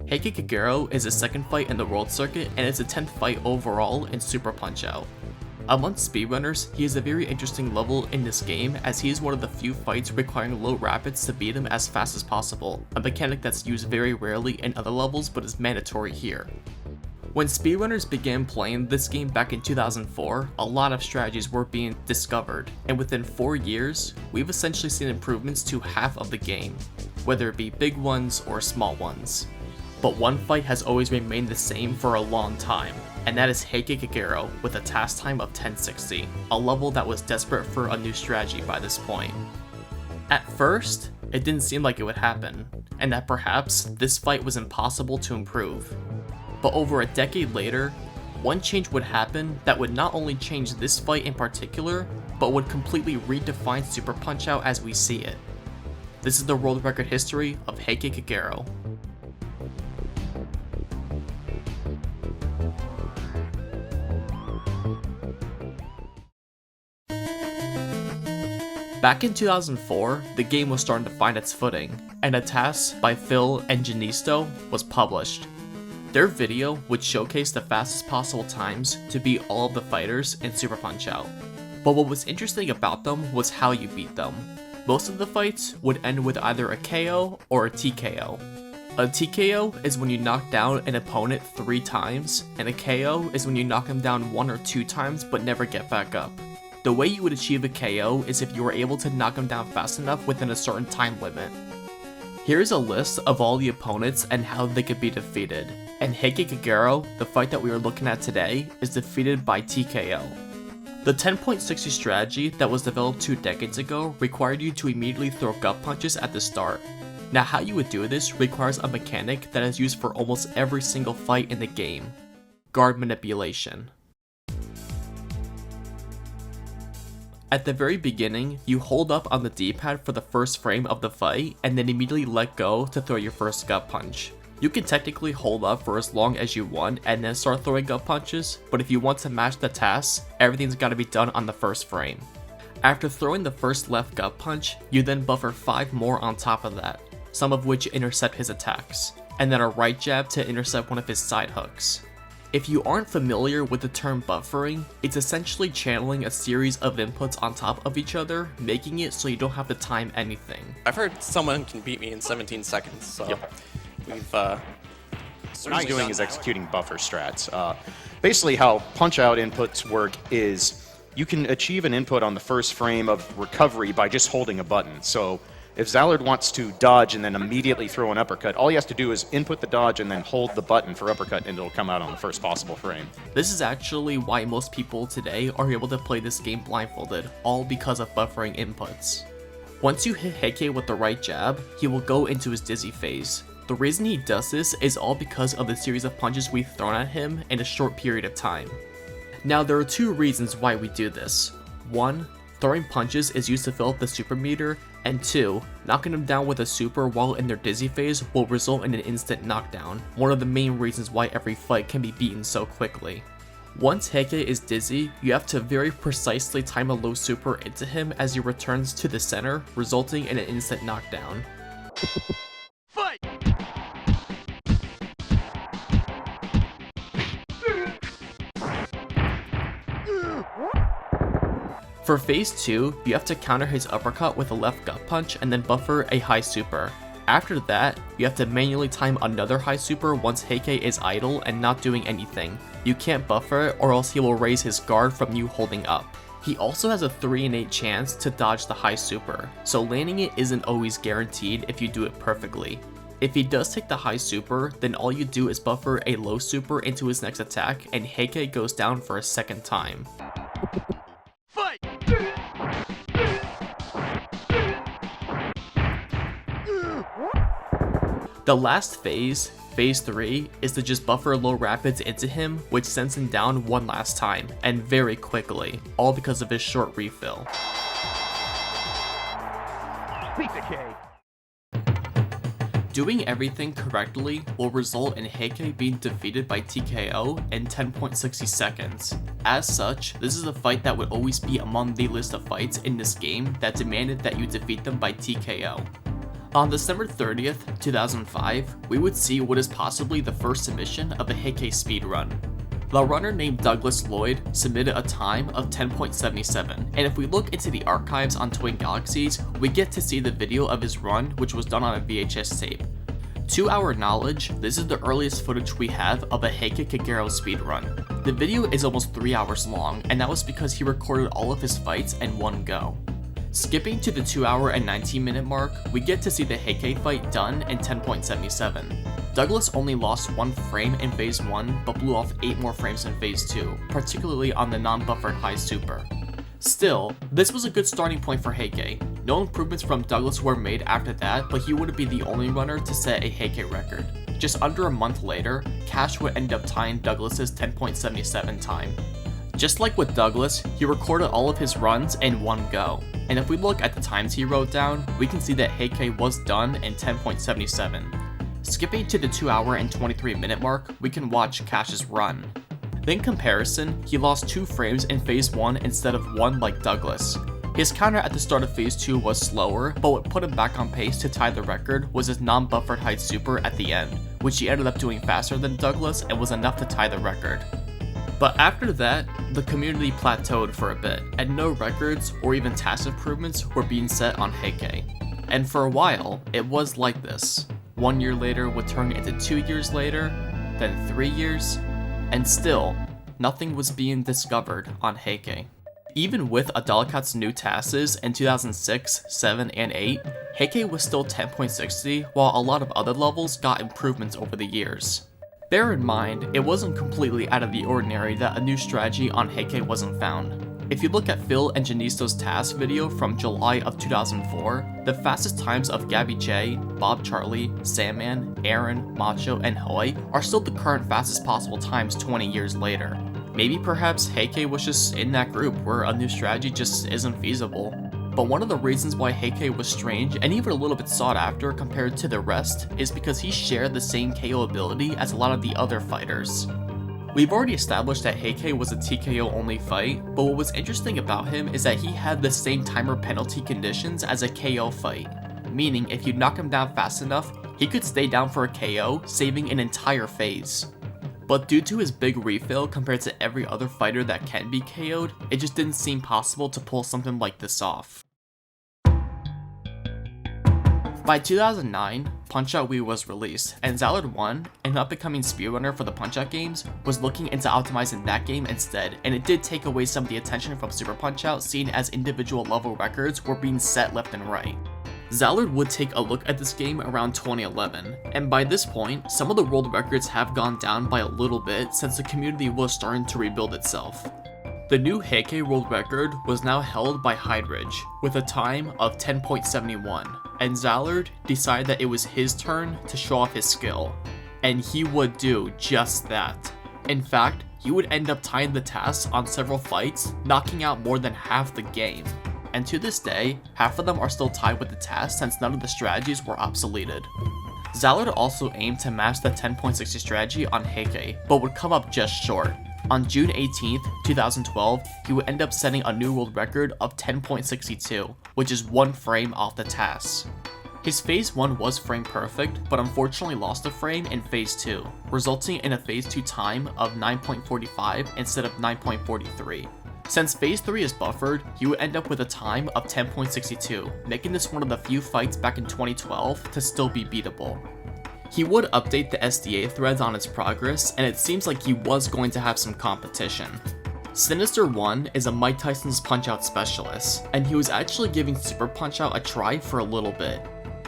Heikagero is his second fight in the world circuit and it's a 10th fight overall in Super Punch-Out. Among speedrunners, he is a very interesting level in this game as he is one of the few fights requiring low rapids to beat him as fast as possible, a mechanic that's used very rarely in other levels but is mandatory here. When speedrunners began playing this game back in 2004, a lot of strategies were being discovered, and within 4 years, we've essentially seen improvements to half of the game, whether it be big ones or small ones. But one fight has always remained the same for a long time, and that is Heikagero with a task time of 1060, a level that was desperate for a new strategy by this point. At first, it didn't seem like it would happen, and that perhaps this fight was impossible to improve. But over a decade later, one change would happen that would not only change this fight in particular, but would completely redefine Super Punch-Out as we see it. This is the world record history of Heikagero. Back in 2004, the game was starting to find its footing, and a task by Phil and Janisto was published. Their video would showcase the fastest possible times to beat all of the fighters in Super Punch-Out. But what was interesting about them was how you beat them. Most of the fights would end with either a KO or a TKO. A TKO is when you knock down an opponent 3 times, and a KO is when you knock him down 1 or 2 times but never get back up. The way you would achieve a KO is if you were able to knock him down fast enough within a certain time limit. Here's a list of all the opponents and how they could be defeated, and Heikagero, the fight that we are looking at today, is defeated by TKO. The 10.60 strategy that was developed 2 decades ago required you to immediately throw gut punches at the start. Now how you would do this requires a mechanic that is used for almost every single fight in the game: guard manipulation. At the very beginning, you hold up on the D-pad for the first frame of the fight and then immediately let go to throw your first gut punch. You can technically hold up for as long as you want and then start throwing gut punches, but if you want to match the task, everything's gotta be done on the first frame. After throwing the first left gut punch, you then buffer 5 more on top of that, some of which intercept his attacks, and then a right jab to intercept one of his side hooks. If you aren't familiar with the term buffering, it's essentially channeling a series of inputs on top of each other, making it so you don't have to time anything. I've heard someone can beat me in 17 seconds, so we've what he's doing is executing buffer strats. Basically how punch-out inputs work is you can achieve an input on the first frame of recovery by just holding a button. So if Zallard wants to dodge and then immediately throw an uppercut, all he has to do is input the dodge and then hold the button for uppercut and it'll come out on the first possible frame. This is actually why most people today are able to play this game blindfolded, all because of buffering inputs. Once you hit Heike with the right jab, he will go into his dizzy phase. The reason he does this is all because of the series of punches we've thrown at him in a short period of time. Now there are 2 reasons why we do this. 1, throwing punches is used to fill up the super meter, and 2, knocking them down with a super while in their dizzy phase will result in an instant knockdown, one of the main reasons why every fight can be beaten so quickly. Once Heike is dizzy, you have to very precisely time a low super into him as he returns to the center, resulting in an instant knockdown. Fight! For phase 2, you have to counter his uppercut with a left gut punch and then buffer a high super. After that, you have to manually time another high super once Heike is idle and not doing anything. You can't buffer it or else he will raise his guard from you holding up. He also has a 3 in 8 chance to dodge the high super, so landing it isn't always guaranteed if you do it perfectly. If he does take the high super, then all you do is buffer a low super into his next attack and Heike goes down for a second time. Fight! The last phase, phase 3, is to just buffer low rapids into him, which sends him down one last time, and very quickly, all because of his short refill. Pizza cake! Doing everything correctly will result in Heike being defeated by TKO in 10.60 seconds. As such, this is a fight that would always be among the list of fights in this game that demanded that you defeat them by TKO. On December 30th, 2005, we would see what is possibly the first submission of a Heike speedrun. The runner named Douglas Lloyd submitted a time of 10.77, and if we look into the archives on Twin Galaxies, we get to see the video of his run, which was done on a VHS tape. To our knowledge, this is the earliest footage we have of a Heikagero speedrun. The video is almost 3 hours long, and that was because he recorded all of his fights in one go. Skipping to the 2 hour and 19 minute mark, we get to see the Heike fight done in 10.77. Douglas only lost 1 frame in Phase 1, but blew off 8 more frames in Phase 2, particularly on the non-buffered high super. Still, this was a good starting point for Heike. No improvements from Douglas were made after that, but he wouldn't be the only runner to set a Heike record. Just under a month later, Cash would end up tying Douglas's 10.77 time. Just like with Douglas, he recorded all of his runs in one go, and if we look at the times he wrote down, we can see that Heike was done in 10.77. Skipping to the 2 hour and 23 minute mark, we can watch Cash's run. In comparison, he lost 2 frames in Phase 1 instead of 1 like Douglas. His counter at the start of Phase 2 was slower, but what put him back on pace to tie the record was his non-buffered high super at the end, which he ended up doing faster than Douglas and was enough to tie the record. But after that, the community plateaued for a bit, and no records or even task improvements were being set on Heike. And for a while, it was like this. 1 year later would turn into 2 years later, then 3 years, and still, nothing was being discovered on Heike. Even with Adalakat's new tasks in 2006, 7, and 8, Heike was still 10.60, while a lot of other levels got improvements over the years. Bear in mind, it wasn't completely out of the ordinary that a new strategy on Heike wasn't found. If you look at Phil and Janisto's task video from July of 2004, the fastest times of Gabby J, Bob Charlie, Sandman, Aaron, Macho, and Hoy are still the current fastest possible times 20 years later. Maybe perhaps Heike was just in that group where a new strategy just isn't feasible. But one of the reasons why Heike was strange and even a little bit sought after compared to the rest is because he shared the same KO ability as a lot of the other fighters. We've already established that Heike was a TKO only fight, but what was interesting about him is that he had the same timer penalty conditions as a KO fight, meaning if you knock him down fast enough, he could stay down for a KO, saving an entire phase. But due to his big refill compared to every other fighter that can be KO'd, it just didn't seem possible to pull something like this off. By 2009, Punch-Out Wii was released, and Zallard1, an up-and-coming speedrunner for the Punch-Out games, was looking into optimizing that game instead, and it did take away some of the attention from Super Punch-Out, seeing as individual level records were being set left and right. Zallard would take a look at this game around 2011, and by this point, some of the world records have gone down by a little bit since the community was starting to rebuild itself. The new Heike world record was now held by Hydridge, with a time of 10.71, and Zallard decided that it was his turn to show off his skill, and he would do just that. In fact, he would end up tying the tasks on several fights, knocking out more than half the game. And to this day, half of them are still tied with the task since none of the strategies were obsoleted. Zallard also aimed to match the 10.60 strategy on Heike, but would come up just short. On June 18th, 2012, he would end up setting a new world record of 10.62, which is 1 frame off the task. His Phase 1 was frame perfect, but unfortunately lost a frame in Phase 2, resulting in a Phase 2 time of 9.45 instead of 9.43. Since Phase 3 is buffered, he would end up with a time of 10.62, making this one of the few fights back in 2012 to still be beatable. He would update the SDA threads on its progress, and it seems like he was going to have some competition. Sinister 1 is a Mike Tyson's Punch-Out specialist, and he was actually giving Super Punch-Out a try for a little bit.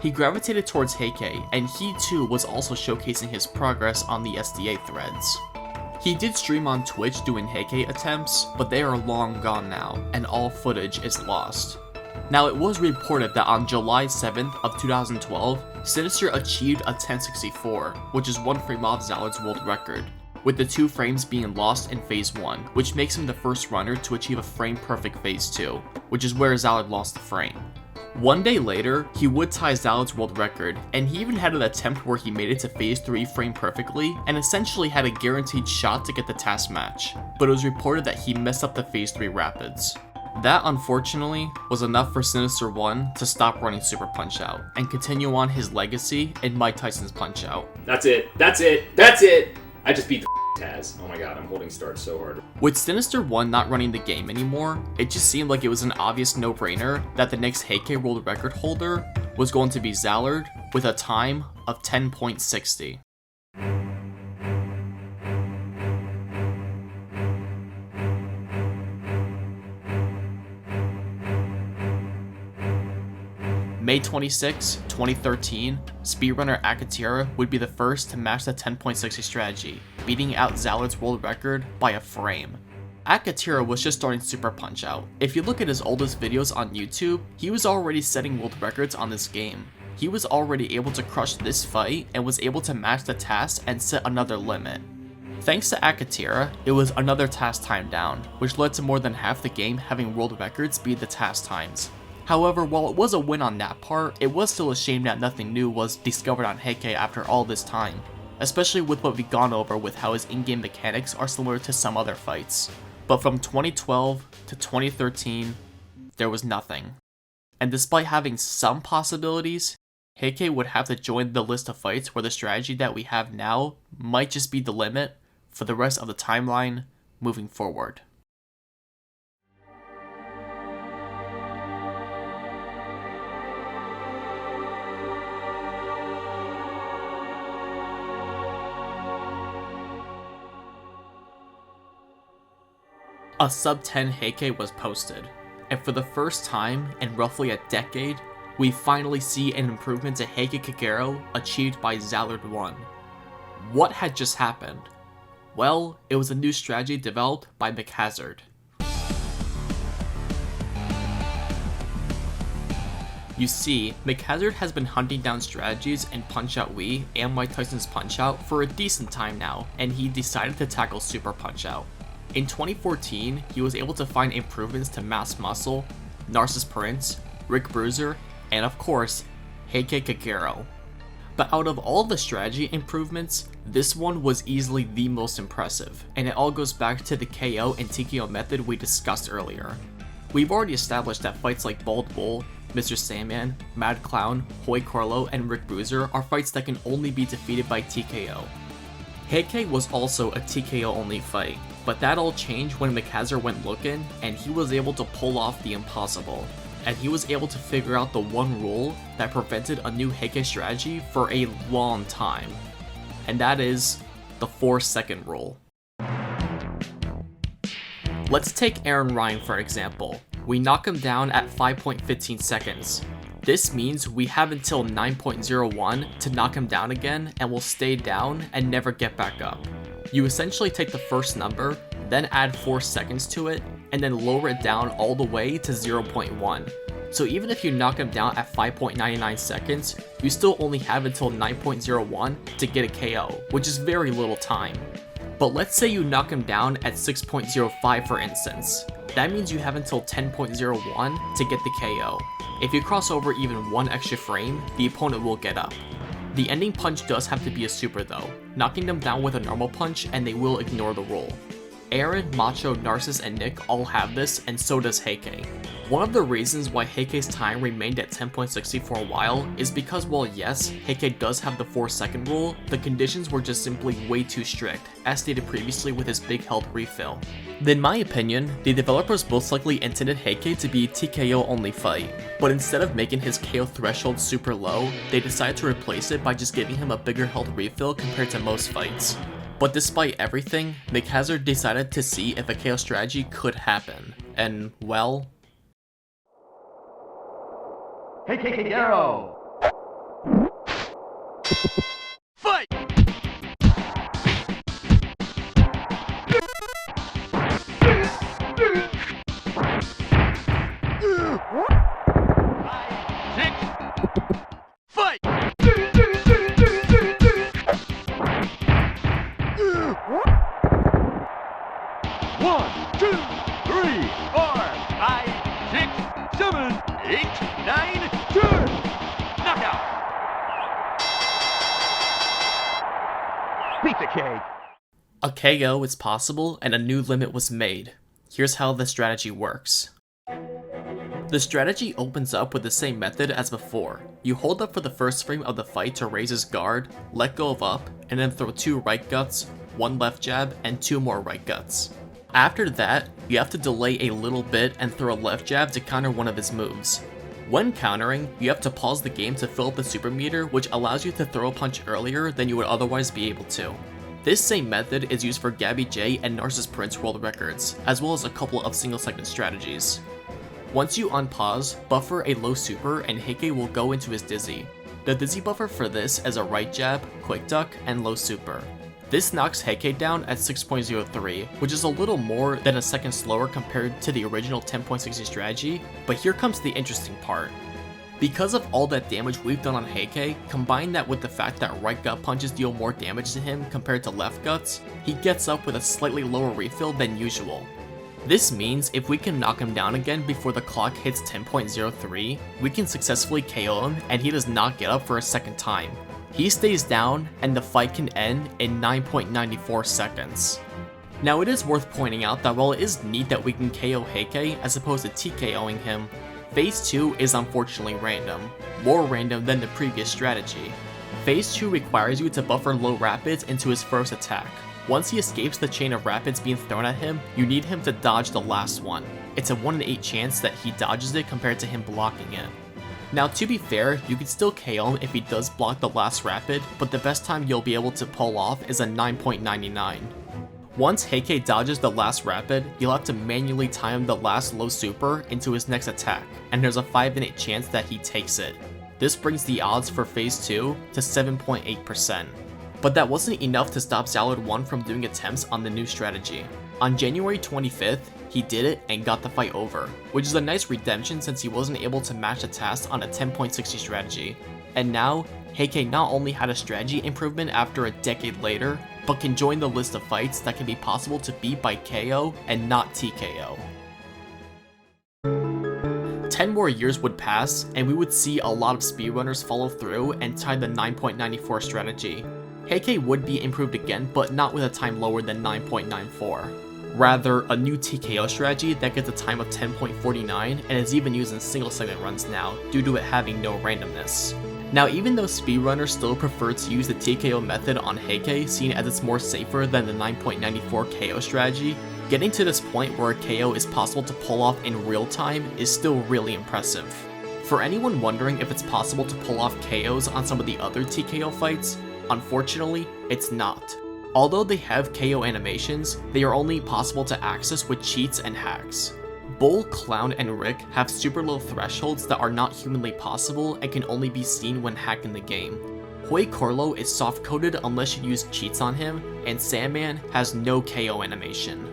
He gravitated towards Heike, and he too was also showcasing his progress on the SDA threads. He did stream on Twitch doing Heike attempts, but they are long gone now, and all footage is lost. Now, it was reported that on July 7th of 2012, Sinister achieved a 1064, which is 1 frame off Zallard's world record, with the 2 frames being lost in Phase 1, which makes him the first runner to achieve a frame-perfect Phase 2, which is where Zallard lost the frame. 1 day later, he would tie Zallard's world record, and he even had an attempt where he made it to Phase 3 frame perfectly, and essentially had a guaranteed shot to get the task match, but it was reported that he messed up the Phase 3 rapids. That, unfortunately, was enough for Sinister 1 to stop running Super Punch-Out and continue on his legacy in Mike Tyson's Punch-Out. That's it. That's it. That's it. I just beat the Taz. Oh my god, I'm holding start so hard. With Sinister 1 not running the game anymore, it just seemed like it was an obvious no-brainer that the next Heike world record holder was going to be Zerd with a time of 10.60. May 26, 2013, speedrunner Heikagero would be the first to match the 10.60 strategy, beating out Zerd's world record by a frame. Heikagero was just starting Super Punch-Out. If you look at his oldest videos on YouTube, he was already setting world records on this game. He was already able to crush this fight and was able to match the task and set another limit. Thanks to Heikagero, it was another task time down, which led to more than half the game having world records beat the task times. However, while it was a win on that part, it was still a shame that nothing new was discovered on Heike after all this time, especially with what we've gone over with how his in-game mechanics are similar to some other fights. But from 2012 to 2013, there was nothing. And despite having some possibilities, Heike would have to join the list of fights where the strategy that we have now might just be the limit for the rest of the timeline moving forward. A sub 10 Heike was posted, and for the first time in roughly a decade, we finally see an improvement to Heikagero achieved by Zerd 1. What had just happened? Well, it was a new strategy developed by Heikagero. You see, Heikagero has been hunting down strategies in Punch-Out Wii and Mike Tyson's Punch-Out for a decent time now, and he decided to tackle Super Punch-Out. In 2014, he was able to find improvements to Mass Muscle, Narcissus Prince, Rick Bruiser, and of course, Heikagero. But out of all the strategy improvements, this one was easily the most impressive, and it all goes back to the KO and TKO method we discussed earlier. We've already established that fights like Bald Bull, Mr. Sandman, Mad Clown, Hoy Carlo, and Rick Bruiser are fights that can only be defeated by TKO. Heike was also a TKO only fight, but that all changed when Heikagero went looking and he was able to pull off the impossible. And he was able to figure out the one rule that prevented a new Heike strategy for a long time. And that is the 4-second rule. Let's take Aaron Ryan for example. We knock him down at 5.15 seconds. This means we have until 9.01 to knock him down again and will stay down and never get back up. You essentially take the first number, then add 4 seconds to it, and then lower it down all the way to 0.1. So even if you knock him down at 5.99 seconds, you still only have until 9.01 to get a KO, which is very little time. But let's say you knock him down at 6.05 for instance. That means you have until 10.01 to get the KO. If you cross over even one extra frame, the opponent will get up. The ending punch does have to be a super though, knocking them down with a normal punch and they will ignore the roll. Aaron, Macho, Narcissus, and Nick all have this, and so does Heike. One of the reasons why Heike's time remained at 10.60 for a while is because while yes, Heike does have the 4-second rule, the conditions were just simply way too strict, as stated previously with his big health refill. In my opinion, the developers most likely intended Heike to be a TKO only fight, but instead of making his KO threshold super low, they decided to replace it by just giving him a bigger health refill compared to most fights. But despite everything, Heikagero decided to see if a KO strategy could happen, and well... Heikagero! Fight! Fight! 1, 2, 3, 4, 5, 6, 7, 8, 9, 10! Knockout! Beat the cake! A KO is possible and a new limit was made. Here's how the strategy works. The strategy opens up with the same method as before. You hold up for the first frame of the fight to raise his guard, let go of up, and then throw 2 right guts, 1 left jab, and 2 more right guts. After that, you have to delay a little bit and throw a left jab to counter one of his moves. When countering, you have to pause the game to fill up the super meter, which allows you to throw a punch earlier than you would otherwise be able to. This same method is used for Gabby J and Narcissus Prince world records, as well as a couple of single segment strategies. Once you unpause, buffer a low super and Heike will go into his dizzy. The dizzy buffer for this is a right jab, quick duck, and low super. This knocks Heike down at 6.03, which is a little more than a second slower compared to the original 10.60 strategy, but here comes the interesting part. Because of all that damage we've done on Heike, combine that with the fact that right gut punches deal more damage to him compared to left guts, he gets up with a slightly lower refill than usual. This means if we can knock him down again before the clock hits 10.03, we can successfully KO him and he does not get up for a second time. He stays down and the fight can end in 9.94 seconds. Now it is worth pointing out that while it is neat that we can KO Heike as opposed to TKOing him, Phase 2 is unfortunately random, more random than the previous strategy. Phase 2 requires you to buffer low rapids into his first attack. Once he escapes the chain of rapids being thrown at him, you need him to dodge the last one. It's a 1 in 8 chance that he dodges it compared to him blocking it. Now to be fair, you can still KO him if he does block the last rapid, but the best time you'll be able to pull off is a 9.99. Once Heike dodges the last rapid, you'll have to manually time the last low super into his next attack, and there's a 5 in 8 chance that he takes it. This brings the odds for Phase 2 to 7.8%. But that wasn't enough to stop Zerd from doing attempts on the new strategy. On January 25th, he did it and got the fight over, which is a nice redemption since he wasn't able to match the task on a 10.60 strategy. And now, Heike not only had a strategy improvement after a decade later, but can join the list of fights that can be possible to beat by KO and not TKO. 10 more years would pass, and we would see a lot of speedrunners follow through and tie the 9.94 strategy. Heike would be improved again, but not with a time lower than 9.94. Rather, a new TKO strategy that gets a time of 10.49 and is even used in single segment runs now, due to it having no randomness. Now, even though speedrunners still prefer to use the TKO method on Heike, seen as it's more safer than the 9.94 KO strategy, getting to this point where a KO is possible to pull off in real time is still really impressive. For anyone wondering if it's possible to pull off KOs on some of the other TKO fights, unfortunately, it's not. Although they have KO animations, they are only possible to access with cheats and hacks. Bull, Clown, and Rick have super low thresholds that are not humanly possible and can only be seen when hacking the game. Hoi Corlo is soft-coded unless you use cheats on him, and Sandman has no KO animation.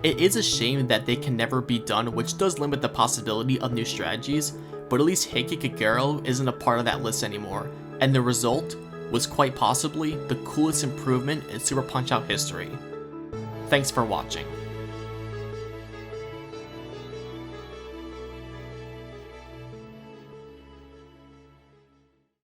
It is a shame that they can never be done, which does limit the possibility of new strategies, but at least Heikagero isn't a part of that list anymore, and the result was quite possibly the coolest improvement in Super Punch-Out history. Thanks for watching.